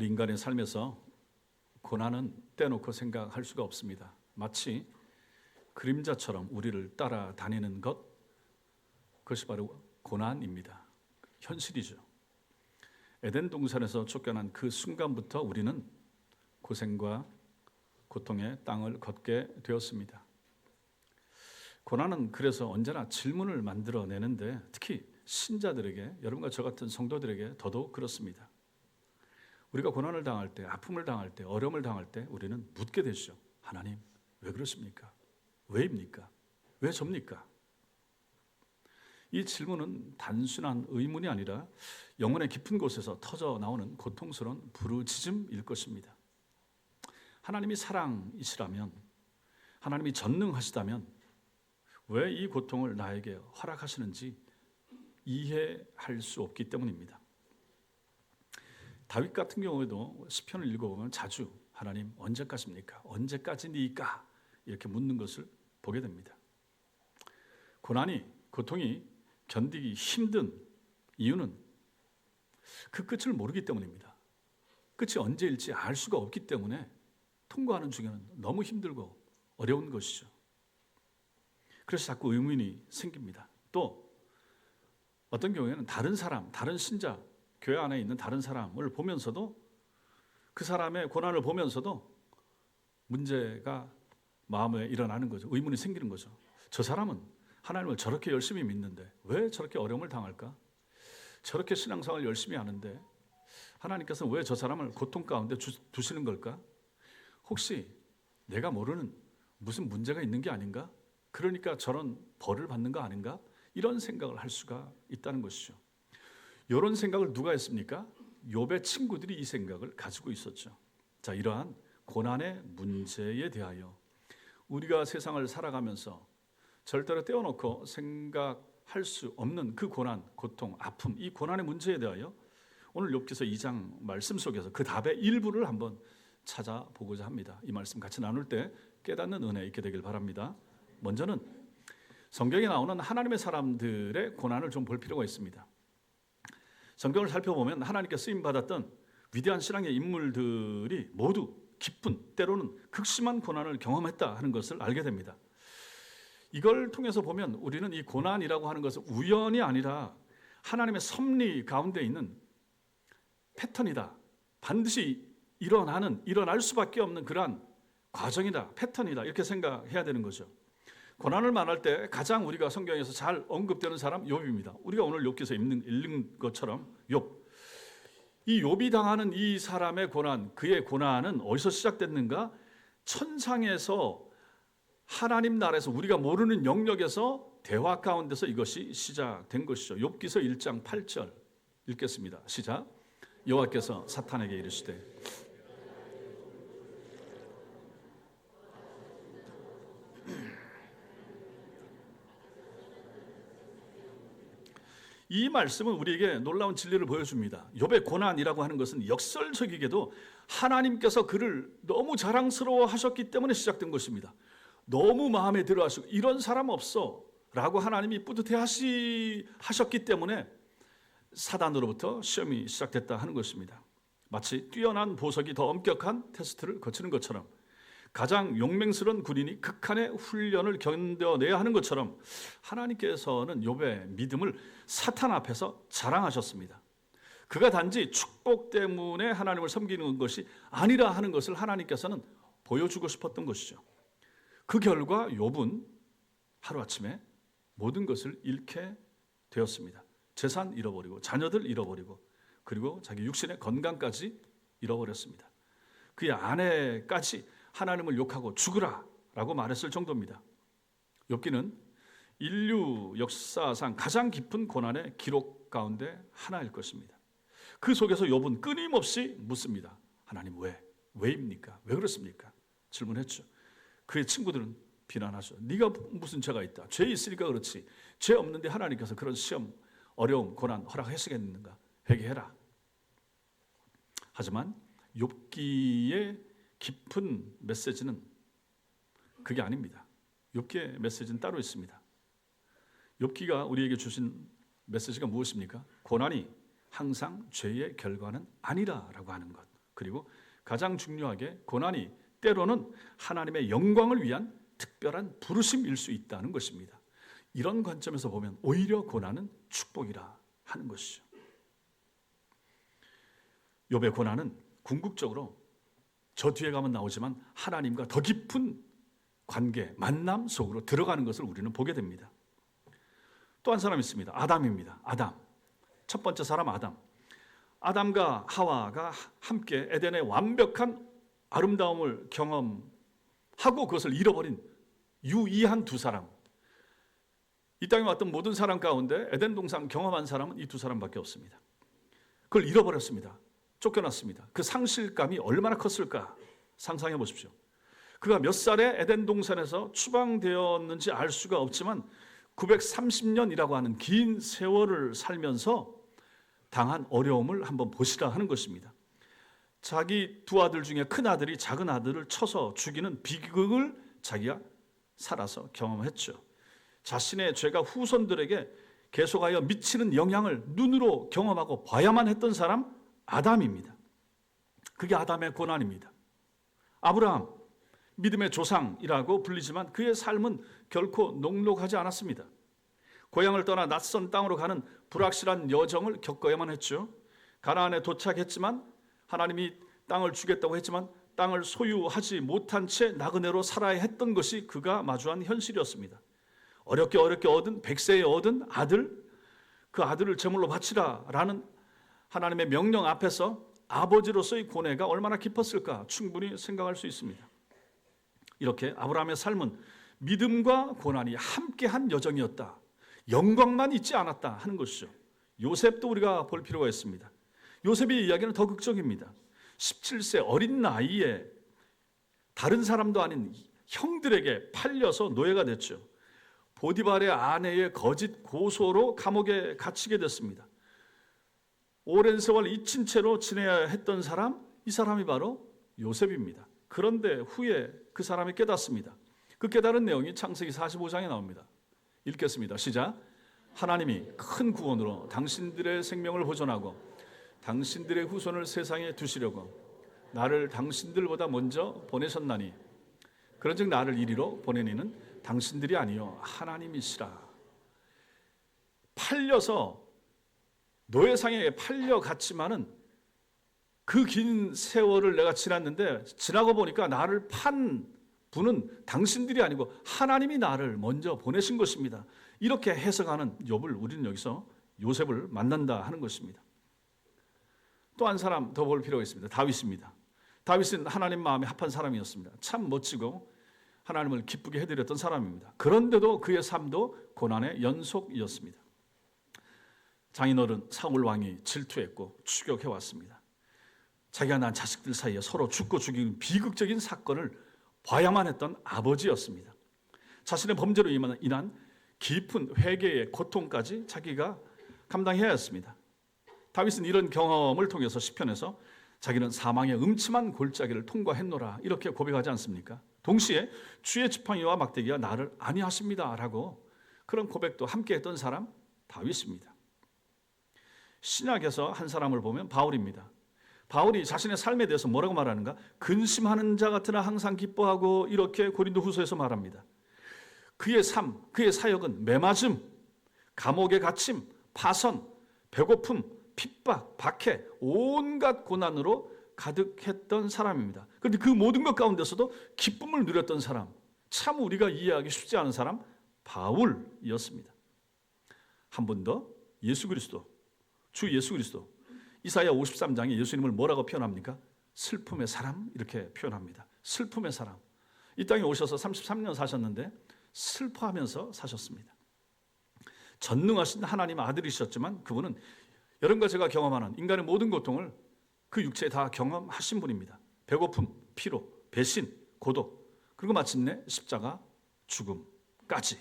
우리 인간의 삶에서 고난은 떼놓고 생각할 수가 없습니다. 마치 그림자처럼 우리를 따라다니는 그것이 바로 고난입니다. 현실이죠. 에덴 동산에서 쫓겨난 그 순간부터 우리는 고생과 고통의 땅을 걷게 되었습니다. 고난은 그래서 언제나 질문을 만들어내는데 특히 신자들에게, 여러분과 저 같은 성도들에게 더더욱 그렇습니다. 우리가 고난을 당할 때, 아픔을 당할 때, 어려움을 당할 때 우리는 묻게 되죠. 하나님, 왜 그러십니까? 왜입니까? 왜 접니까? 이 질문은 단순한 의문이 아니라 영혼의 깊은 곳에서 터져 나오는 고통스러운 부르짖음일 것입니다. 하나님이 사랑이시라면, 하나님이 전능하시다면 왜 이 고통을 나에게 허락하시는지 이해할 수 없기 때문입니다. 다윗 같은 경우에도 시편을 읽어보면 자주 하나님 언제까지입니까? 언제까지니까? 이렇게 묻는 것을 보게 됩니다. 고통이 견디기 힘든 이유는 그 끝을 모르기 때문입니다. 끝이 언제일지 알 수가 없기 때문에 통과하는 중에는 너무 힘들고 어려운 것이죠. 그래서 자꾸 의문이 생깁니다. 또 어떤 경우에는 다른 사람, 다른 신자, 교회 안에 있는 다른 사람을 보면서도 그 사람의 고난을 보면서도 문제가 마음에 일어나는 거죠. 의문이 생기는 거죠. 저 사람은 하나님을 저렇게 열심히 믿는데 왜 저렇게 어려움을 당할까? 저렇게 신앙생활을 열심히 하는데 하나님께서는 왜 저 사람을 고통 가운데 두시는 걸까? 혹시 내가 모르는 무슨 문제가 있는 게 아닌가? 그러니까 저런 벌을 받는 거 아닌가? 이런 생각을 할 수가 있다는 것이죠. 이런 생각을 누가 했습니까? 욥의 친구들이 이 생각을 가지고 있었죠. 자, 이러한 고난의 문제에 대하여 우리가 세상을 살아가면서 절대로 떼어놓고 생각할 수 없는 그 고난, 고통, 아픔, 이 고난의 문제에 대하여 오늘 욥기서 2장 말씀 속에서 그 답의 일부를 한번 찾아보고자 합니다. 이 말씀 같이 나눌 때 깨닫는 은혜 있게 되길 바랍니다. 먼저는 성경에 나오는 하나님의 사람들의 고난을 좀 볼 필요가 있습니다. 성경을 살펴보면 하나님께 쓰임받았던 위대한 신앙의 인물들이 모두 깊은, 때로는 극심한 고난을 경험했다 하는 것을 알게 됩니다. 이걸 통해서 보면 우리는 이 고난이라고 하는 것은 우연이 아니라 하나님의 섭리 가운데 있는 패턴이다. 반드시 일어날 수밖에 없는 그러한 과정이다, 패턴이다, 이렇게 생각해야 되는 거죠. 고난을 말할 때 가장 우리가 성경에서 잘 언급되는 사람 욥입니다. 우리가 오늘 욥기서 읽는 것처럼 이 욥이 당하는 이 사람의 고난, 그의 고난은 어디서 시작됐는가? 천상에서 하나님 나라에서 우리가 모르는 영역에서 대화 가운데서 이것이 시작된 것이죠. 욥기서 1장 8절 읽겠습니다. 시작. 여호와께서 사탄에게 이르시되 이 말씀은 우리에게 놀라운 진리를 보여줍니다. 욥의 고난이라고 하는 것은 역설적이게도 하나님께서 그를 너무 자랑스러워 하셨기 때문에 시작된 것입니다. 너무 마음에 들어 하시고 이런 사람 없어 라고 하나님이 뿌듯해 하셨기 때문에 사단으로부터 시험이 시작됐다 하는 것입니다. 마치 뛰어난 보석이 더 엄격한 테스트를 거치는 것처럼 가장 용맹스러운 군인이 극한의 훈련을 견뎌내야 하는 것처럼 하나님께서는 욥의 믿음을 사탄 앞에서 자랑하셨습니다. 그가 단지 축복 때문에 하나님을 섬기는 것이 아니라 하는 것을 하나님께서는 보여주고 싶었던 것이죠. 그 결과 욥은 하루아침에 모든 것을 잃게 되었습니다. 재산 잃어버리고 자녀들 잃어버리고 그리고 자기 육신의 건강까지 잃어버렸습니다. 그의 아내까지 하나님을 욕하고 죽으라 라고 말했을 정도입니다. 욥기는 인류 역사상 가장 깊은 고난의 기록 가운데 하나일 것입니다. 그 속에서 욥은 끊임없이 묻습니다. 하나님 왜입니까? 왜 그렇습니까? 질문했죠. 그의 친구들은 비난하죠. 네가 무슨 죄가 있다. 죄 있으니까 그렇지. 죄 없는데 하나님께서 그런 시험, 어려움, 고난 허락하시겠는가? 회개해라. 하지만 욥기의 깊은 메시지는 그게 아닙니다. 욥기의 메시지는 따로 있습니다. 욥기가 우리에게 주신 메시지가 무엇입니까? 고난이 항상 죄의 결과는 아니라라고 하는 것. 그리고 가장 중요하게 고난이 때로는 하나님의 영광을 위한 특별한 부르심일 수 있다는 것입니다. 이런 관점에서 보면 오히려 고난은 축복이라 하는 것이죠. 욥의 고난은 궁극적으로 저 뒤에 가면 나오지만 하나님과 더 깊은 관계, 만남 속으로 들어가는 것을 우리는 보게 됩니다. 또 한 사람이 있습니다. 아담입니다. 아담. 첫 번째 사람 아담. 아담과 하와가 함께 에덴의 완벽한 아름다움을 경험하고 그것을 잃어버린 유이한 두 사람. 이 땅에 왔던 모든 사람 가운데 에덴 동산 경험한 사람은 이 두 사람밖에 없습니다. 그걸 잃어버렸습니다. 쫓겨났습니다. 그 상실감이 얼마나 컸을까 상상해 보십시오. 그가 몇 살에 에덴 동산에서 추방되었는지 알 수가 없지만 930년이라고 하는 긴 세월을 살면서 당한 어려움을 한번 보시라 하는 것입니다. 자기 두 아들 중에 큰 아들이 작은 아들을 쳐서 죽이는 비극을 자기가 살아서 경험했죠. 자신의 죄가 후손들에게 계속하여 미치는 영향을 눈으로 경험하고 봐야만 했던 사람 아담입니다. 그게 아담의 고난입니다. 아브라함, 믿음의 조상이라고 불리지만 그의 삶은 결코 녹록하지 않았습니다. 고향을 떠나 낯선 땅으로 가는 불확실한 여정을 겪어야만 했죠. 가나안에 도착했지만 하나님이 땅을 주겠다고 했지만 땅을 소유하지 못한 채 나그네로 살아야 했던 것이 그가 마주한 현실이었습니다. 어렵게 얻은 100세에 얻은 아들, 그 아들을 제물로 바치라라는 하나님의 명령 앞에서 아버지로서의 고뇌가 얼마나 깊었을까 충분히 생각할 수 있습니다. 이렇게 아브라함의 삶은 믿음과 고난이 함께한 여정이었다. 영광만 있지 않았다 하는 것이죠. 요셉도 우리가 볼 필요가 있습니다. 요셉의 이야기는 더 극적입니다. 17세 어린 나이에 다른 사람도 아닌 형들에게 팔려서 노예가 됐죠. 보디발의 아내의 거짓 고소로 감옥에 갇히게 됐습니다. 오랜 세월 잊힌 채로 지내야 했던 사람, 이 사람이 바로 요셉입니다. 그런데 후에 그 사람이 깨닫습니다. 그 깨달은 내용이 창세기 45장에 나옵니다. 읽겠습니다. 시작. 하나님이 큰 구원으로 당신들의 생명을 보존하고 당신들의 후손을 세상에 두시려고 나를 당신들보다 먼저 보내셨나니 그런즉 나를 이리로 보내니는 당신들이 아니요 하나님이시라. 팔려서 노예상에 팔려갔지만은 그 긴 세월을 내가 지났는데 지나고 보니까 나를 판 분은 당신들이 아니고 하나님이 나를 먼저 보내신 것입니다. 이렇게 해석하는 욥을 우리는 여기서 요셉을 만난다 하는 것입니다. 또 한 사람 더 볼 필요가 있습니다. 다윗입니다. 다윗은 하나님 마음에 합한 사람이었습니다. 참 멋지고 하나님을 기쁘게 해드렸던 사람입니다. 그런데도 그의 삶도 고난의 연속이었습니다. 장인어른 사울 왕이 질투했고 추격해왔습니다. 자기가 낳은 자식들 사이에 서로 죽고 죽이는 비극적인 사건을 봐야만 했던 아버지였습니다. 자신의 범죄로 인한 깊은 회개의 고통까지 자기가 감당해야 했습니다. 다윗은 이런 경험을 통해서 시편에서 자기는 사망의 음침한 골짜기를 통과했노라 이렇게 고백하지 않습니까? 동시에 주의 지팡이와 막대기가 나를 안위하십니다 라고 그런 고백도 함께 했던 사람 다윗입니다. 신약에서 한 사람을 보면 바울입니다. 바울이 자신의 삶에 대해서 뭐라고 말하는가? 근심하는 자 같으나 항상 기뻐하고 이렇게 고린도후서에서 말합니다. 그의 삶, 그의 사역은 매맞음, 감옥에 갇힘, 파선, 배고픔, 핍박, 박해, 온갖 고난으로 가득했던 사람입니다. 그런데 그 모든 것 가운데서도 기쁨을 누렸던 사람, 참 우리가 이해하기 쉽지 않은 사람 바울이었습니다. 한 분 더 예수 그리스도, 주 예수 그리스도. 이사야 53장에 예수님을 뭐라고 표현합니까? 슬픔의 사람 이렇게 표현합니다. 슬픔의 사람. 이 땅에 오셔서 33년 사셨는데 슬퍼하면서 사셨습니다. 전능하신 하나님 아들이셨지만 그분은 여러분과 제가 경험하는 인간의 모든 고통을 그 육체에 다 경험하신 분입니다. 배고픔, 피로, 배신, 고독, 그리고 마침내 십자가, 죽음까지.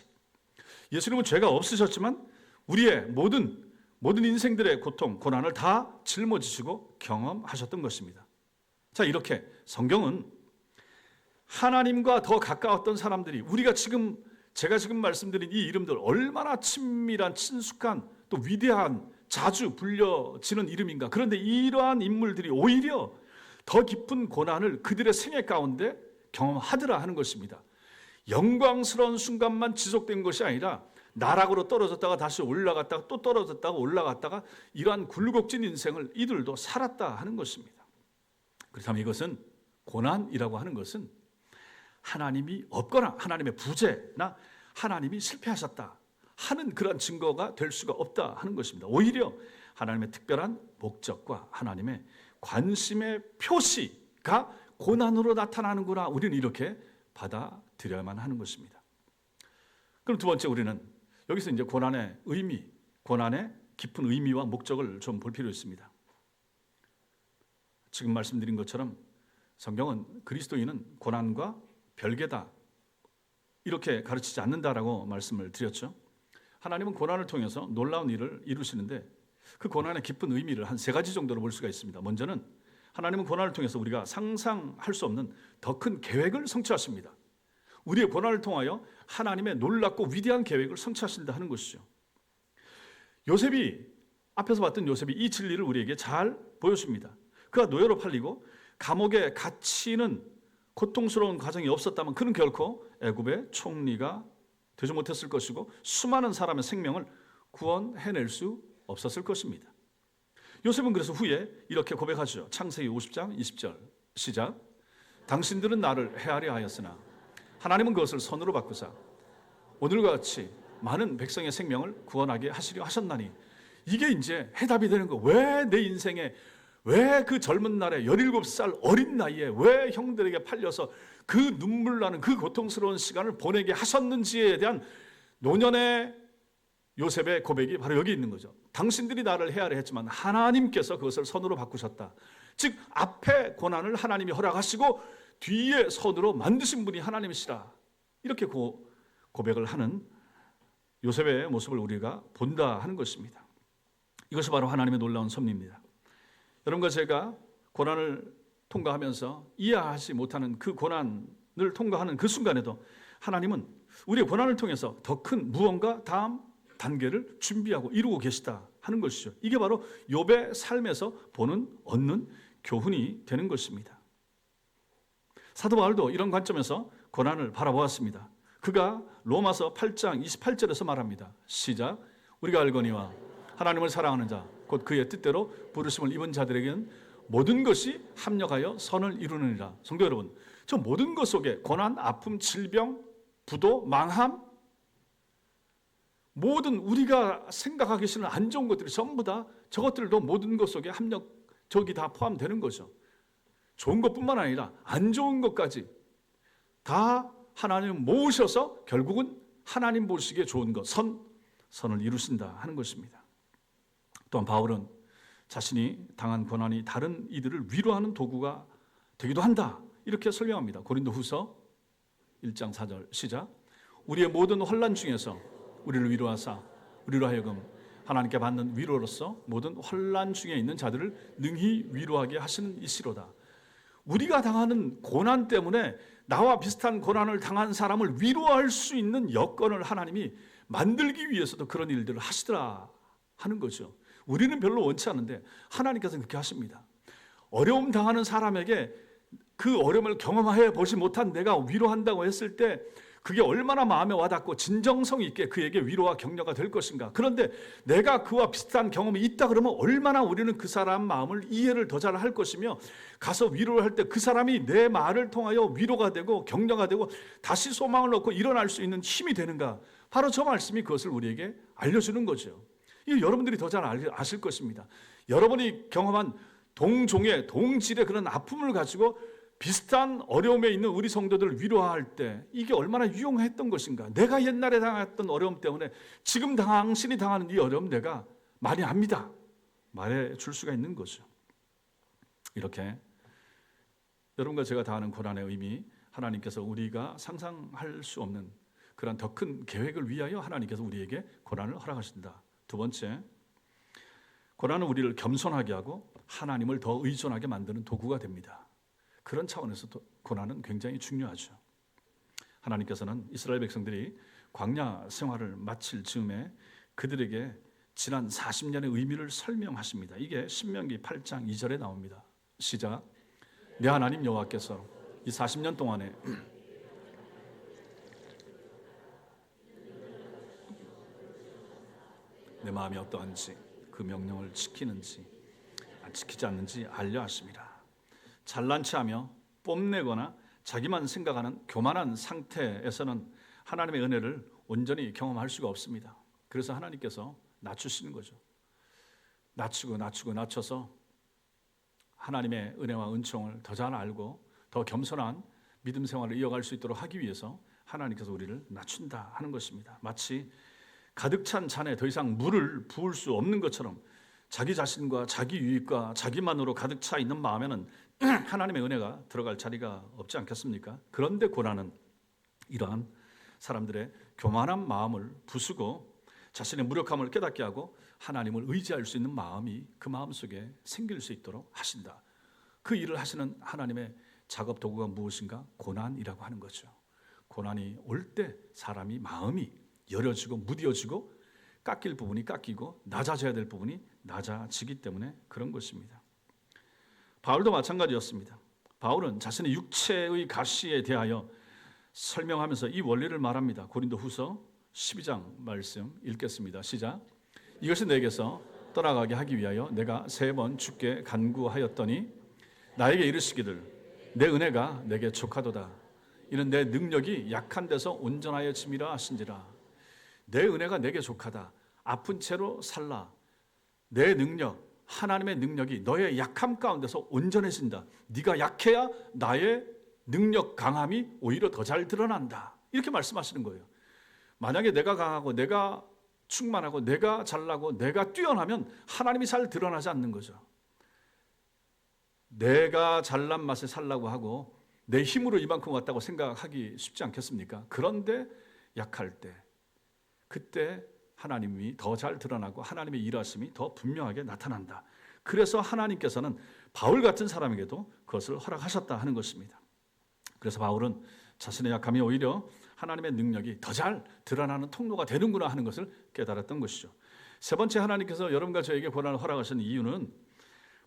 예수님은 죄가 없으셨지만 우리의 모든 인생들의 고통, 고난을 다 짊어지시고 경험하셨던 것입니다. 자, 이렇게 성경은 하나님과 더 가까웠던 사람들이 제가 지금 말씀드린 이 이름들 얼마나 친밀한, 친숙한, 또 위대한, 자주 불려지는 이름인가. 그런데 이러한 인물들이 오히려 더 깊은 고난을 그들의 생애 가운데 경험하더라 하는 것입니다. 영광스러운 순간만 지속된 것이 아니라 나락으로 떨어졌다가 다시 올라갔다가 또 떨어졌다가 올라갔다가 이러한 굴곡진 인생을 이들도 살았다 하는 것입니다. 그렇다면 이것은 고난이라고 하는 것은 하나님이 없거나 하나님의 부재나 하나님이 실패하셨다 하는 그런 증거가 될 수가 없다 하는 것입니다. 오히려 하나님의 특별한 목적과 하나님의 관심의 표시가 고난으로 나타나는구나, 우리는 이렇게 받아들여야만 하는 것입니다. 그럼 두 번째, 우리는 여기서 이제 고난의 의미, 고난의 깊은 의미와 목적을 좀 볼 필요 있습니다. 지금 말씀드린 것처럼 성경은 그리스도인은 고난과 별개다 이렇게 가르치지 않는다라고 말씀을 드렸죠. 하나님은 고난을 통해서 놀라운 일을 이루시는데 그 고난의 깊은 의미를 한 세 가지 정도로 볼 수가 있습니다. 먼저는 하나님은 고난을 통해서 우리가 상상할 수 없는 더 큰 계획을 성취하십니다. 우리의 고난을 통하여 하나님의 놀랍고 위대한 계획을 성취하신다 하는 것이죠. 요셉이, 앞에서 봤던 요셉이 이 진리를 우리에게 잘 보여줍니다. 그가 노예로 팔리고 감옥에 갇히는 고통스러운 과정이 없었다면 그는 결코 애굽의 총리가 되지 못했을 것이고 수많은 사람의 생명을 구원해낼 수 없었을 것입니다. 요셉은 그래서 후에 이렇게 고백하죠. 창세기 50장 20절 시작. 당신들은 나를 해하려 하였으나 하나님은 그것을 선으로 바꾸사 오늘과 같이 많은 백성의 생명을 구원하게 하시려 하셨나니. 이게 이제 해답이 되는 거. 왜 내 인생에, 왜 그 젊은 날에 17살 어린 나이에 왜 형들에게 팔려서 그 눈물 나는 그 고통스러운 시간을 보내게 하셨는지에 대한 노년의 요셉의 고백이 바로 여기 있는 거죠. 당신들이 나를 해하려 했지만 하나님께서 그것을 선으로 바꾸셨다. 즉 앞에 고난을 하나님이 허락하시고 뒤에 선으로 만드신 분이 하나님이시라. 이렇게 고백을 하는 요셉의 모습을 우리가 본다 하는 것입니다. 이것이 바로 하나님의 놀라운 섭리입니다. 여러분과 제가 고난을 통과하면서 이해하지 못하는 그 고난을 통과하는 그 순간에도 하나님은 우리의 고난을 통해서 더 큰 무언가 다음 단계를 준비하고 이루고 계시다 하는 것이죠. 이게 바로 욥의 삶에서 얻는 교훈이 되는 것입니다. 사도 바울도 이런 관점에서 고난을 바라보았습니다. 그가 로마서 8장 28절에서 말합니다. 시작. 우리가 알거니와 하나님을 사랑하는 자 곧 그의 뜻대로 부르심을 입은 자들에게는 모든 것이 합력하여 선을 이루느니라. 성도 여러분, 저 모든 것 속에 고난, 아픔, 질병, 부도, 망함, 모든 우리가 생각하기 싫은 안 좋은 것들이 전부 다 저것들도 모든 것 속에 저기 다 포함되는 거죠. 좋은 것뿐만 아니라 안 좋은 것까지 다 하나님 모으셔서 결국은 하나님 보시기에 좋은 것, 선을 이루신다 하는 것입니다. 또한 바울은 자신이 당한 고난이 다른 이들을 위로하는 도구가 되기도 한다 이렇게 설명합니다. 고린도후서 1장 4절 시작. 우리의 모든 환난 중에서 우리를 위로하사 우리로 하여금 하나님께 받는 위로로서 모든 환난 중에 있는 자들을 능히 위로하게 하시는 이시로다. 우리가 당하는 고난 때문에 나와 비슷한 고난을 당한 사람을 위로할 수 있는 여건을 하나님이 만들기 위해서도 그런 일들을 하시더라 하는 거죠. 우리는 별로 원치 않는데 하나님께서는 그렇게 하십니다. 어려움 당하는 사람에게 그 어려움을 경험해 보지 못한 내가 위로한다고 했을 때 그게 얼마나 마음에 와닿고 진정성 있게 그에게 위로와 격려가 될 것인가. 그런데 내가 그와 비슷한 경험이 있다 그러면 얼마나 우리는 그 사람 마음을 이해를 더 잘 할 것이며 가서 위로를 할 때 그 사람이 내 말을 통하여 위로가 되고 격려가 되고 다시 소망을 얻고 일어날 수 있는 힘이 되는가. 바로 저 말씀이 그것을 우리에게 알려주는 거죠. 이 여러분들이 더 잘 아실 것입니다. 여러분이 경험한 동질의 그런 아픔을 가지고 비슷한 어려움에 있는 우리 성도들을 위로할 때 이게 얼마나 유용했던 것인가. 내가 옛날에 당했던 어려움 때문에 지금 당신이 당하는 이 어려움 내가 많이 압니다. 말해줄 수가 있는 거죠. 이렇게 여러분과 제가 당하는 고난의 의미, 하나님께서 우리가 상상할 수 없는 그런 더 큰 계획을 위하여 하나님께서 우리에게 고난을 허락하신다. 두 번째, 고난은 우리를 겸손하게 하고 하나님을 더 의존하게 만드는 도구가 됩니다. 그런 차원에서 고난은 굉장히 중요하죠. 하나님께서는 이스라엘 백성들이 광야 생활을 마칠 즈음에 그들에게 지난 40년의 의미를 설명하십니다. 이게 신명기 8장 2절에 나옵니다. 시작. 내 하나님 여호와께서 이 40년 동안에 내 마음이 어떠한지, 그 명령을 지키는지 지키지 않는지 알려 하십니다. 잘난 체하며 뽐내거나 자기만 생각하는 교만한 상태에서는 하나님의 은혜를 온전히 경험할 수가 없습니다. 그래서 하나님께서 낮추시는 거죠. 낮춰서 하나님의 은혜와 은총을 더 잘 알고 더 겸손한 믿음 생활을 이어갈 수 있도록 하기 위해서 하나님께서 우리를 낮춘다 하는 것입니다. 마치 가득 찬 잔에 더 이상 물을 부을 수 없는 것처럼 자기 자신과 자기 유익과 자기만으로 가득 차 있는 마음에는 하나님의 은혜가 들어갈 자리가 없지 않겠습니까? 그런데 고난은 이러한 사람들의 교만한 마음을 부수고 자신의 무력함을 깨닫게 하고 하나님을 의지할 수 있는 마음이 그 마음속에 생길 수 있도록 하신다. 그 일을 하시는 하나님의 작업 도구가 무엇인가? 고난이라고 하는 거죠. 고난이 올 때 사람이 마음이 열어지고 무뎌지고 깎일 부분이 깎이고 낮아져야 될 부분이 낮아지기 때문에 그런 것입니다. 바울도 마찬가지였습니다. 바울은 자신의 육체의 가시에 대하여 설명하면서 이 원리를 말합니다. 고린도후서 12장 말씀 읽겠습니다. 시작. 이것이 내게서 떠나가게 하기 위하여 내가 3번 주께 간구하였더니 나에게 이르시기를 내 은혜가 내게 족하도다. 이는 내 능력이 약한 데서 온전하여 짐이라 하신지라. 내 은혜가 내게 족하다. 아픈 채로 살라. 내 능력, 하나님의 능력이 너의 약함 가운데서 온전해진다. 네가 약해야 나의 능력 강함이 오히려 더 잘 드러난다. 이렇게 말씀하시는 거예요. 만약에 내가 강하고 내가 충만하고 내가 잘나고 내가 뛰어나면 하나님이 잘 드러나지 않는 거죠. 내가 잘난 맛에 살라고 하고 내 힘으로 이만큼 왔다고 생각하기 쉽지 않겠습니까? 그런데 약할 때 그때 하나님이 더 잘 드러나고 하나님의 일하심이 더 분명하게 나타난다. 그래서 하나님께서는 바울 같은 사람에게도 그것을 허락하셨다 하는 것입니다. 그래서 바울은 자신의 약함이 오히려 하나님의 능력이 더 잘 드러나는 통로가 되는구나 하는 것을 깨달았던 것이죠. 세 번째, 하나님께서 여러분과 저에게 고난을 허락하신 이유는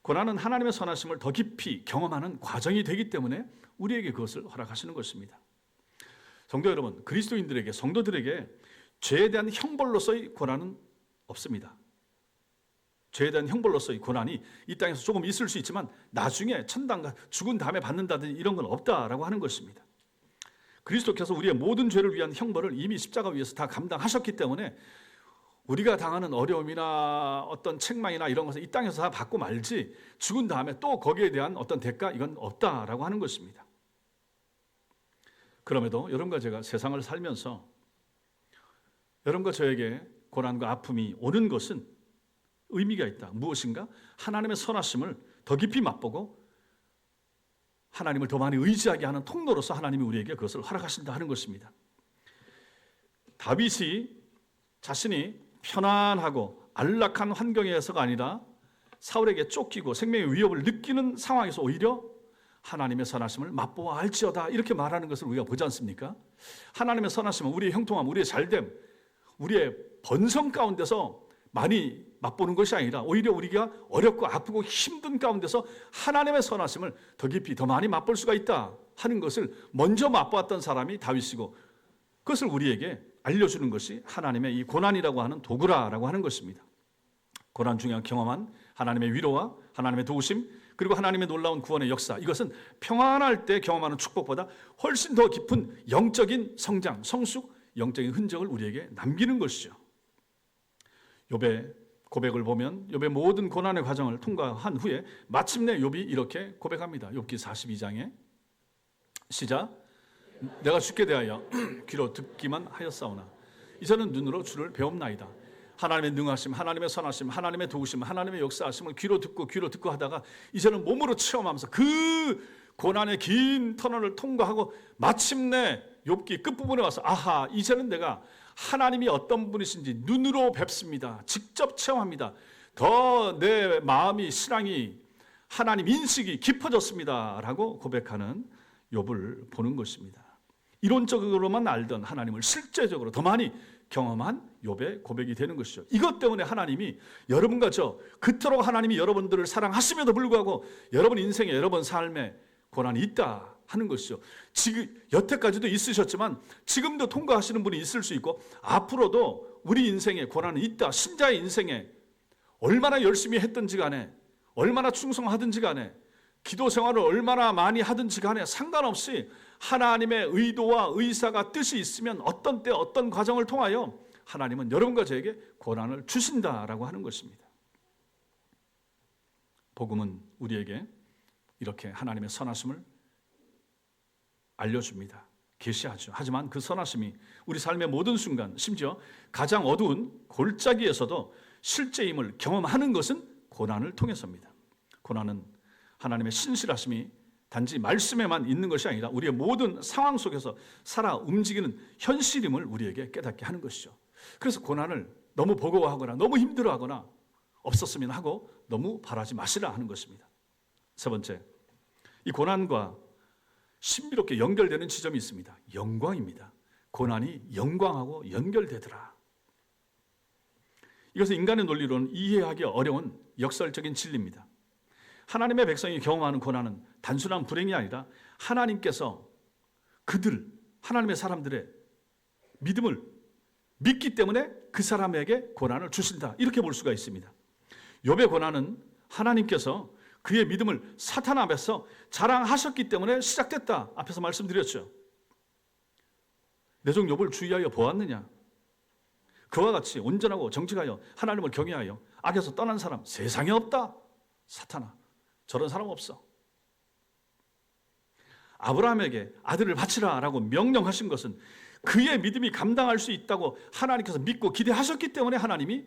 고난은 하나님의 선하심을 더 깊이 경험하는 과정이 되기 때문에 우리에게 그것을 허락하시는 것입니다. 성도 여러분, 그리스도인들에게, 성도들에게 죄에 대한 형벌로서의 고난은 없습니다. 죄에 대한 형벌로서의 고난이 이 땅에서 조금 있을 수 있지만 나중에 천당과 죽은 다음에 받는다든지 이런 건 없다라고 하는 것입니다. 그리스도께서 우리의 모든 죄를 위한 형벌을 이미 십자가 위에서 다 감당하셨기 때문에 우리가 당하는 어려움이나 어떤 책망이나 이런 것을 이 땅에서 다 받고 말지 죽은 다음에 또 거기에 대한 어떤 대가 이건 없다라고 하는 것입니다. 그럼에도 여러분과 제가 세상을 살면서 여러분과 저에게 고난과 아픔이 오는 것은 의미가 있다. 무엇인가? 하나님의 선하심을 더 깊이 맛보고 하나님을 더 많이 의지하게 하는 통로로서 하나님이 우리에게 그것을 허락하신다 하는 것입니다. 다윗이 자신이 편안하고 안락한 환경에서가 아니라 사울에게 쫓기고 생명의 위협을 느끼는 상황에서 오히려 하나님의 선하심을 맛보아 알지어다 이렇게 말하는 것을 우리가 보지 않습니까? 하나님의 선하심은 우리의 형통함, 우리의 잘됨, 우리의 번성 가운데서 많이 맛보는 것이 아니라 오히려 우리가 어렵고 아프고 힘든 가운데서 하나님의 선하심을 더 깊이 더 많이 맛볼 수가 있다 하는 것을 먼저 맛보았던 사람이 다윗이고 그것을 우리에게 알려주는 것이 하나님의 이 고난이라고 하는 도구라고 하는 것입니다. 고난 중에 경험한 하나님의 위로와 하나님의 도우심 그리고 하나님의 놀라운 구원의 역사, 이것은 평안할 때 경험하는 축복보다 훨씬 더 깊은 영적인 성장, 성숙, 영적인 흔적을 우리에게 남기는 것이죠. 욥의 고백을 보면 욥의 모든 고난의 과정을 통과한 후에 마침내 욥이 이렇게 고백합니다. 욥기 42장에 시작. 내가 주께 대하여 귀로 듣기만 하였사오나 이제는 눈으로 주를 배움나이다. 하나님의 능하심, 하나님의 선하심, 하나님의 도우심, 하나님의 역사하심을 귀로 듣고 하다가 이제는 몸으로 체험하면서 그 고난의 긴 터널을 통과하고 마침내 욥기 끝부분에 와서 아하, 이제는 내가 하나님이 어떤 분이신지 눈으로 뵙습니다. 직접 체험합니다. 더 내 마음이, 신앙이, 하나님 인식이 깊어졌습니다 라고 고백하는 욥을 보는 것입니다. 이론적으로만 알던 하나님을 실제적으로 더 많이 경험한 욥의 고백이 되는 것이죠. 이것 때문에 하나님이 여러분과 저 그토록 하나님이 여러분들을 사랑하심에도 불구하고 여러분 인생에 여러분 삶에 고난이 있다 하는 것이죠. 지금 여태까지도 있으셨지만 지금도 통과하시는 분이 있을 수 있고 앞으로도 우리 인생에 고난은 있다. 신자의 인생에 얼마나 열심히 했든지 간에 얼마나 충성하든지 간에 기도 생활을 얼마나 많이 하든지 간에 상관없이 하나님의 의도와 의사가 뜻이 있으면 어떤 때 어떤 과정을 통하여 하나님은 여러분과 저에게 고난을 주신다라고 하는 것입니다. 복음은 우리에게 이렇게 하나님의 선하심을 알려줍니다. 계시하죠. 하지만 그 선하심이 우리 삶의 모든 순간, 심지어 가장 어두운 골짜기에서도 실제임을 경험하는 것은 고난을 통해서입니다. 고난은 하나님의 신실하심이 단지 말씀에만 있는 것이 아니라 우리의 모든 상황 속에서 살아 움직이는 현실임을 우리에게 깨닫게 하는 것이죠. 그래서 고난을 너무 버거워하거나 너무 힘들어하거나 없었으면 하고 너무 바라지 마시라 하는 것입니다. 세 번째, 이 고난과 신비롭게 연결되는 지점이 있습니다. 영광입니다. 고난이 영광하고 연결되더라. 이것은 인간의 논리로는 이해하기 어려운 역설적인 진리입니다. 하나님의 백성이 경험하는 고난은 단순한 불행이 아니라 하나님께서 그들, 하나님의 사람들의 믿음을 믿기 때문에 그 사람에게 고난을 주신다. 이렇게 볼 수가 있습니다. 욥의 고난은 하나님께서 그의 믿음을 사탄 앞에서 자랑하셨기 때문에 시작됐다. 앞에서 말씀드렸죠. 내 종 욥을 주의하여 보았느냐? 그와 같이 온전하고 정직하여 하나님을 경외하여 악에서 떠난 사람 세상에 없다. 사탄아, 저런 사람 없어. 아브라함에게 아들을 바치라라고 명령하신 것은 그의 믿음이 감당할 수 있다고 하나님께서 믿고 기대하셨기 때문에 하나님이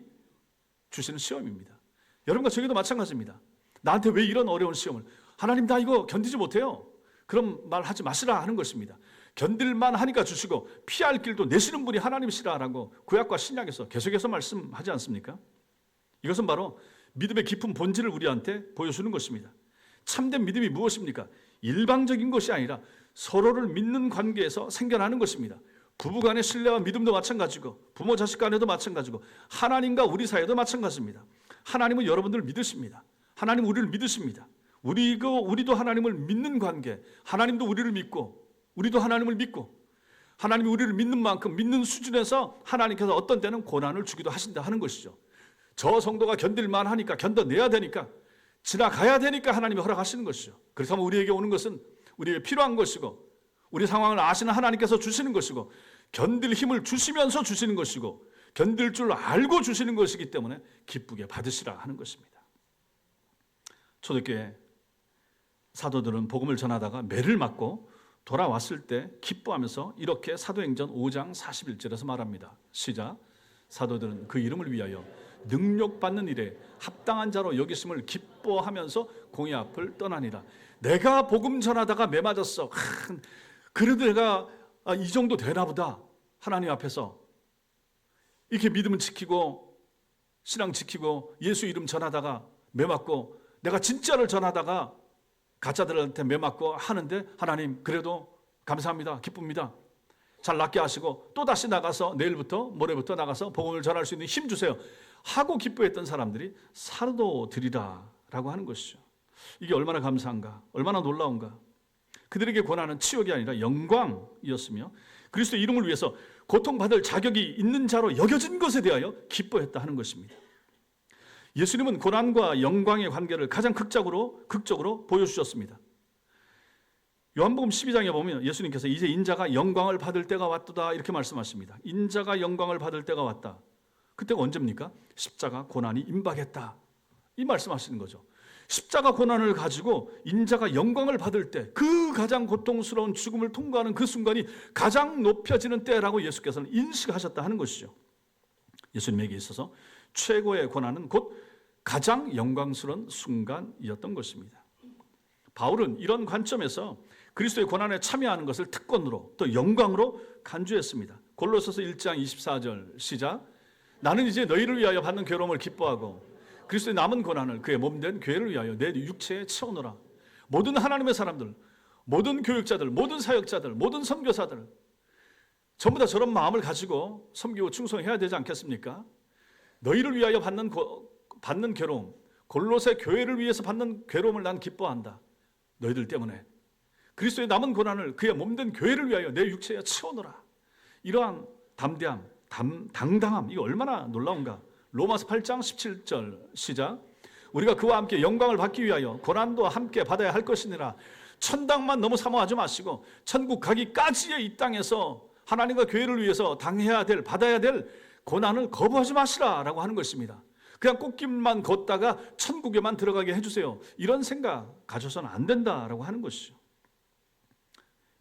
주시는 시험입니다. 여러분과 저에게도 마찬가지입니다. 나한테 왜 이런 어려운 시험을, 하나님 나 이거 견디지 못해요. 그런 말 하지 마시라 하는 것입니다. 견딜만 하니까 주시고 피할 길도 내시는 분이 하나님이시라라고 구약과 신약에서 계속해서 말씀하지 않습니까? 이것은 바로 믿음의 깊은 본질을 우리한테 보여주는 것입니다. 참된 믿음이 무엇입니까? 일방적인 것이 아니라 서로를 믿는 관계에서 생겨나는 것입니다. 부부 간의 신뢰와 믿음도 마찬가지고 부모 자식 간에도 마찬가지고 하나님과 우리 사이도 마찬가지입니다. 하나님은 여러분들을 믿으십니다. 하나님은 우리를 믿으십니다. 우리도 하나님을 믿는 관계, 하나님도 우리를 믿고 우리도 하나님을 믿고 하나님이 우리를 믿는 만큼 믿는 수준에서 하나님께서 어떤 때는 고난을 주기도 하신다 하는 것이죠. 저 성도가 견딜만 하니까 견뎌내야 되니까 지나가야 되니까 하나님이 허락하시는 것이죠. 그렇다면 우리에게 오는 것은 우리에게 필요한 것이고 우리 상황을 아시는 하나님께서 주시는 것이고 견딜 힘을 주시면서 주시는 것이고 견딜 줄 알고 주시는 것이기 때문에 기쁘게 받으시라 하는 것입니다. 초대교회 사도들은 복음을 전하다가 매를 맞고 돌아왔을 때 기뻐하면서 이렇게 사도행전 5장 41절에서 말합니다. 시작. 사도들은 그 이름을 위하여 능력받는 일에 합당한 자로 여기심을 기뻐하면서 공의 앞을 떠나니라. 내가 복음 전하다가 매 맞았어. 그래도 내가 이 정도 되나 보다. 하나님 앞에서 이렇게 믿음을 지키고 신앙 지키고 예수 이름 전하다가 매 맞고 내가 진짜를 전하다가 가짜들한테 매 맞고 하는데 하나님 그래도 감사합니다. 기쁩니다. 잘 낫게 하시고 또다시 나가서 내일부터 모레부터 나가서 복음을 전할 수 있는 힘 주세요 하고 기뻐했던 사람들이 사도들이라 라고 하는 것이죠. 이게 얼마나 감사한가, 얼마나 놀라운가. 그들에게 고난은 치욕이 아니라 영광이었으며 그리스도 이름을 위해서 고통받을 자격이 있는 자로 여겨진 것에 대하여 기뻐했다 하는 것입니다. 예수님은 고난과 영광의 관계를 가장 극적으로 보여주셨습니다. 요한복음 12장에 보면 예수님께서 이제 인자가 영광을 받을 때가 왔도다 이렇게 말씀하십니다. 인자가 영광을 받을 때가 왔다. 그때가 언제입니까? 십자가 고난이 임박했다. 이 말씀하시는 거죠. 십자가 고난을 가지고 인자가 영광을 받을 때, 그 가장 고통스러운 죽음을 통과하는 그 순간이 가장 높여지는 때라고 예수께서는 인식하셨다 하는 것이죠. 예수님에게 있어서 최고의 고난은 곧 가장 영광스러운 순간이었던 것입니다. 바울은 이런 관점에서 그리스도의 고난에 참여하는 것을 특권으로 또 영광으로 간주했습니다. 골로새서 1장 24절 시작. 나는 이제 너희를 위하여 받는 괴로움을 기뻐하고 그리스도의 남은 고난을 그의 몸된 교회를 위하여 내 육체에 채우노라. 모든 하나님의 사람들, 모든 교육자들, 모든 사역자들, 모든 선교사들 전부 다 저런 마음을 가지고 섬기고 충성해야 되지 않겠습니까? 너희를 위하여 받는 괴로움, 골로새 교회를 위해서 받는 괴로움을 난 기뻐한다. 너희들 때문에 그리스도의 남은 고난을 그의 몸된 교회를 위하여 내 육체에 채워넣어라. 이러한 담대함, 당당함, 이거 얼마나 놀라운가. 로마서 8장 17절 시작. 우리가 그와 함께 영광을 받기 위하여 고난도 함께 받아야 할 것이니라. 천당만 너무 사모하지 마시고 천국 가기까지의 이 땅에서 하나님과 교회를 위해서 받아야 될 고난을 거부하지 마시라라고 하는 것입니다. 그냥 꽃길만 걷다가 천국에만 들어가게 해주세요. 이런 생각 가져서는 안 된다라고 하는 것이죠.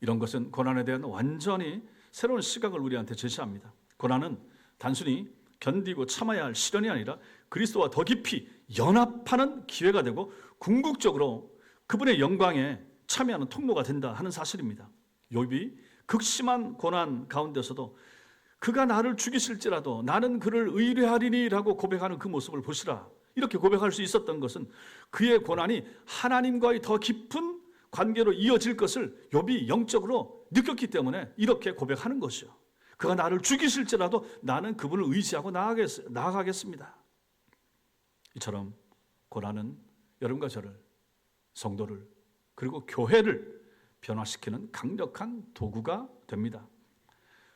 이런 것은 고난에 대한 완전히 새로운 시각을 우리한테 제시합니다. 고난은 단순히 견디고 참아야 할 시련이 아니라 그리스도와 더 깊이 연합하는 기회가 되고 궁극적으로 그분의 영광에 참여하는 통로가 된다 하는 사실입니다. 욥이 극심한 고난 가운데서도 그가 나를 죽이실지라도 나는 그를 의뢰하리니라고 고백하는 그 모습을 보시라. 이렇게 고백할 수 있었던 것은 그의 고난이 하나님과의 더 깊은 관계로 이어질 것을 욥이 영적으로 느꼈기 때문에 이렇게 고백하는 것이요. 그가 나를 죽이실지라도 나는 그분을 의지하고 나아가겠습니다. 이처럼 고난은 여러분과 저를, 성도를, 그리고 교회를 변화시키는 강력한 도구가 됩니다.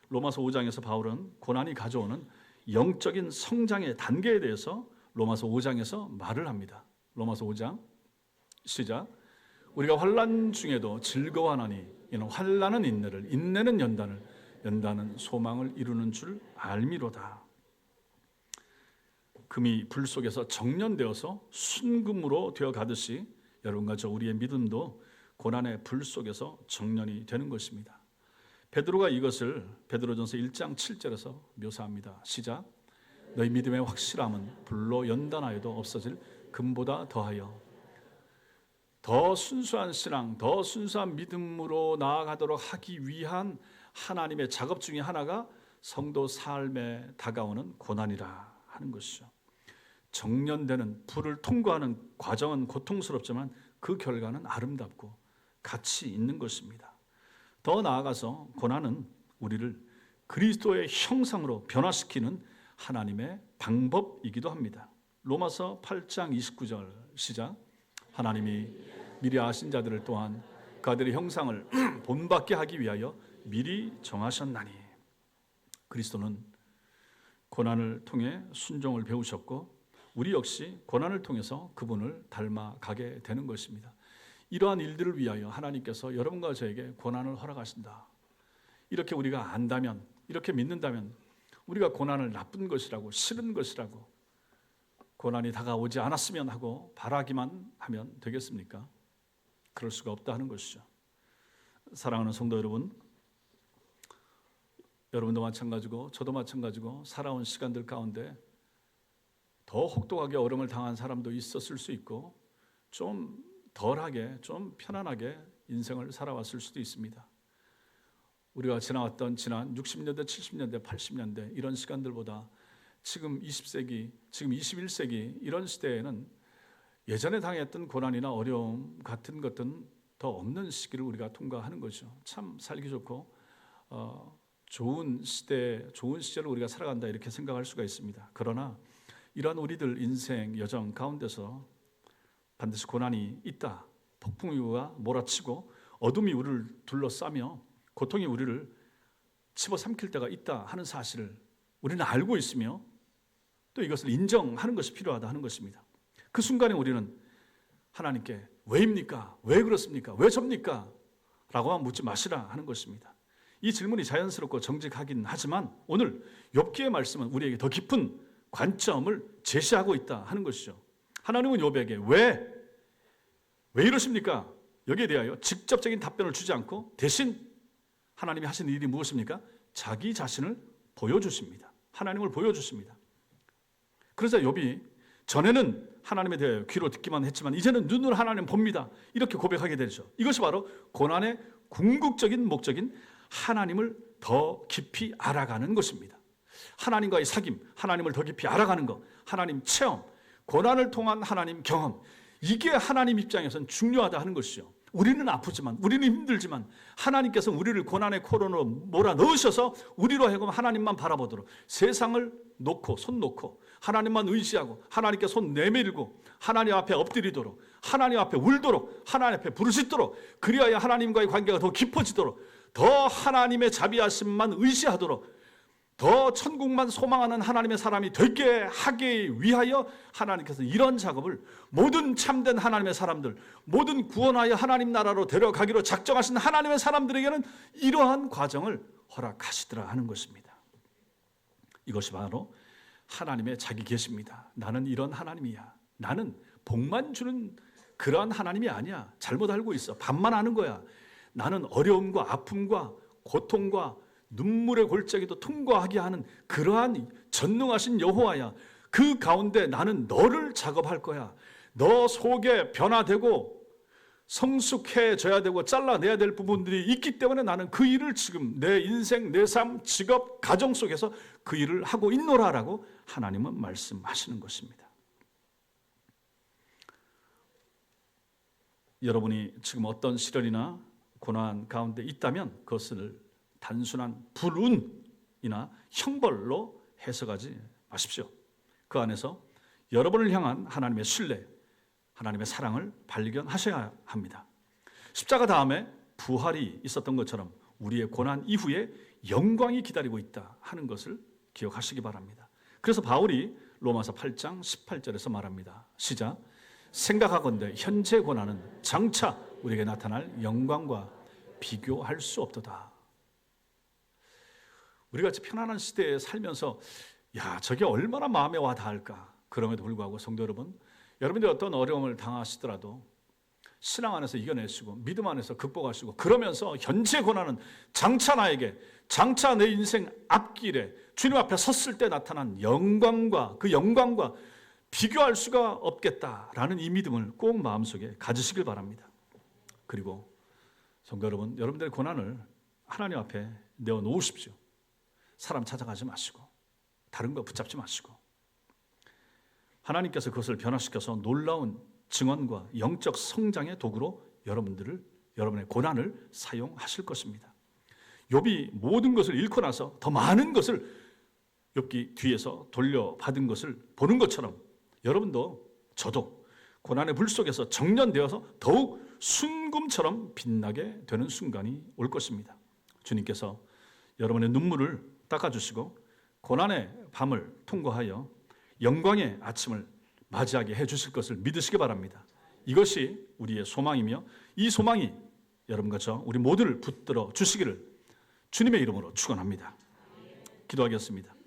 로마서 5장에서 바울은 고난이 가져오는 영적인 성장의 단계에 대해서 로마서 5장에서 말을 합니다. 로마서 5장 시작. 우리가 환난 중에도 즐거워하나니 이는 환난은 인내를, 인내는 연단을, 연단은 소망을 이루는 줄 알미로다. 금이 불 속에서 정련되어서 순금으로 되어 가듯이 여러분과 저 우리의 믿음도 고난의 불 속에서 정련이 되는 것입니다. 베드로가 이것을 베드로전서 1장 7절에서 묘사합니다. 시작. 너희 믿음의 확실함은 불로 연단하여도 없어질 금보다 더하여 더 순수한 신앙, 더 순수한 믿음으로 나아가도록 하기 위한 하나님의 작업 중에 하나가 성도 삶에 다가오는 고난이라 하는 것이죠. 정련되는 불을 통과하는 과정은 고통스럽지만 그 결과는 아름답고 가치 있는 것입니다. 더 나아가서 고난은 우리를 그리스도의 형상으로 변화시키는 하나님의 방법이기도 합니다. 로마서 8장 29절 시작. 하나님이 미리 아신 자들을 또한 그들의 형상을 본받게 하기 위하여 미리 정하셨나니. 그리스도는 고난을 통해 순종을 배우셨고 우리 역시 고난을 통해서 그분을 닮아가게 되는 것입니다. 이러한 일들을 위하여 하나님께서 여러분과 저에게 고난을 허락하신다. 이렇게 우리가 안다면, 이렇게 믿는다면 우리가 고난을 나쁜 것이라고, 싫은 것이라고, 고난이 다가오지 않았으면 하고 바라기만 하면 되겠습니까? 그럴 수가 없다 하는 것이죠. 사랑하는 성도 여러분, 여러분도 마찬가지고 저도 마찬가지고 살아온 시간들 가운데 더 혹독하게 어려움을 당한 사람도 있었을 수 있고 좀 덜하게, 좀 편안하게 인생을 살아왔을 수도 있습니다. 우리가 지나왔던 지난 60년대, 70년대, 80년대 이런 시간들보다 지금 20세기, 지금 21세기 이런 시대에는 예전에 당했던 고난이나 어려움 같은 것들은 더 없는 시기를 우리가 통과하는 거죠. 참 살기 좋고 좋은 시대, 좋은 시절을 우리가 살아간다 이렇게 생각할 수가 있습니다. 그러나 이러한 우리들 인생 여정 가운데서 반드시 고난이 있다. 폭풍우가 몰아치고 어둠이 우리를 둘러싸며 고통이 우리를 집어삼킬 때가 있다 하는 사실을 우리는 알고 있으며 또 이것을 인정하는 것이 필요하다 하는 것입니다. 그 순간에 우리는 하나님께 왜입니까? 왜 그렇습니까? 왜 접니까? 라고만 묻지 마시라 하는 것입니다. 이 질문이 자연스럽고 정직하긴 하지만 오늘 욥기의 말씀은 우리에게 더 깊은 관점을 제시하고 있다 하는 것이죠. 하나님은 욥에게 왜 이러십니까? 여기에 대하여 직접적인 답변을 주지 않고 대신 하나님이 하신 일이 무엇입니까? 자기 자신을 보여주십니다. 하나님을 보여주십니다. 그러자 욥이 전에는 하나님에 대하여 귀로 듣기만 했지만 이제는 눈으로 하나님 봅니다. 이렇게 고백하게 되죠. 이것이 바로 고난의 궁극적인 목적인 하나님을 더 깊이 알아가는 것입니다. 하나님과의 사귐, 하나님을 더 깊이 알아가는 것, 하나님 체험, 고난을 통한 하나님 경험, 이게 하나님 입장에서는 중요하다 하는 것이죠. 우리는 아프지만, 우리는 힘들지만 하나님께서 우리를 고난의 코너로 몰아넣으셔서 우리로 하여금 하나님만 바라보도록 세상을 놓고 손 놓고 하나님만 의지하고 하나님께 손 내밀고 하나님 앞에 엎드리도록 하나님 앞에 울도록, 하나님 앞에 부르짖도록, 그리하여 하나님과의 관계가 더 깊어지도록, 더 하나님의 자비하심만 의지하도록, 더 천국만 소망하는 하나님의 사람이 되게 하기 위하여 하나님께서 이런 작업을 모든 참된 하나님의 사람들, 모든 구원하여 하나님 나라로 데려가기로 작정하신 하나님의 사람들에게는 이러한 과정을 허락하시더라 하는 것입니다. 이것이 바로 하나님의 자기 계시입니다. 나는 이런 하나님이야. 나는 복만 주는 그러한 하나님이 아니야. 잘못 알고 있어. 반만 아는 거야. 나는 어려움과 아픔과 고통과 눈물의 골짜기도 통과하게 하는 그러한 전능하신 여호와야. 그 가운데 나는 너를 작업할 거야. 너 속에 변화되고 성숙해져야 되고 잘라내야 될 부분들이 있기 때문에 나는 그 일을 지금 내 인생, 내 삶, 직업, 가정 속에서 그 일을 하고 있노라라고 하나님은 말씀하시는 것입니다. 여러분이 지금 어떤 시련이나 고난 가운데 있다면 그것을 단순한 불운이나 형벌로 해석하지 마십시오. 그 안에서 여러분을 향한 하나님의 신뢰, 하나님의 사랑을 발견하셔야 합니다. 십자가 다음에 부활이 있었던 것처럼 우리의 고난 이후에 영광이 기다리고 있다 하는 것을 기억하시기 바랍니다. 그래서 바울이 로마서 8장 18절에서 말합니다. 시작. 생각하건대 현재 고난은 장차 우리에게 나타날 영광과 비교할 수 없도다. 우리같이 편안한 시대에 살면서 저게 얼마나 마음에 와 닿을까. 그럼에도 불구하고 성도 여러분, 여러분들이 어떤 어려움을 당하시더라도 신앙 안에서 이겨내시고 믿음 안에서 극복하시고 그러면서 현재 고난은 장차 나에게, 장차 내 인생 앞길에 주님 앞에 섰을 때 나타난 영광과 그 영광과 비교할 수가 없겠다라는 이 믿음을 꼭 마음속에 가지시길 바랍니다. 그리고 성도 여러분, 여러분들의 고난을 하나님 앞에 내어놓으십시오. 사람 찾아가지 마시고 다른 거 붙잡지 마시고 하나님께서 그것을 변화시켜서 놀라운 증언과 영적 성장의 도구로 여러분의 고난을 사용하실 것입니다. 욥이 모든 것을 잃고 나서 더 많은 것을 욥기 뒤에서 돌려받은 것을 보는 것처럼 여러분도 저도 고난의 불 속에서 정련되어서 더욱 순금처럼 빛나게 되는 순간이 올 것입니다. 주님께서 여러분의 눈물을 닦아주시고 고난의 밤을 통과하여 영광의 아침을 맞이하게 해주실 것을 믿으시기 바랍니다. 이것이 우리의 소망이며 이 소망이 여러분과 저 우리 모두를 붙들어 주시기를 주님의 이름으로 축원합니다. 기도하겠습니다.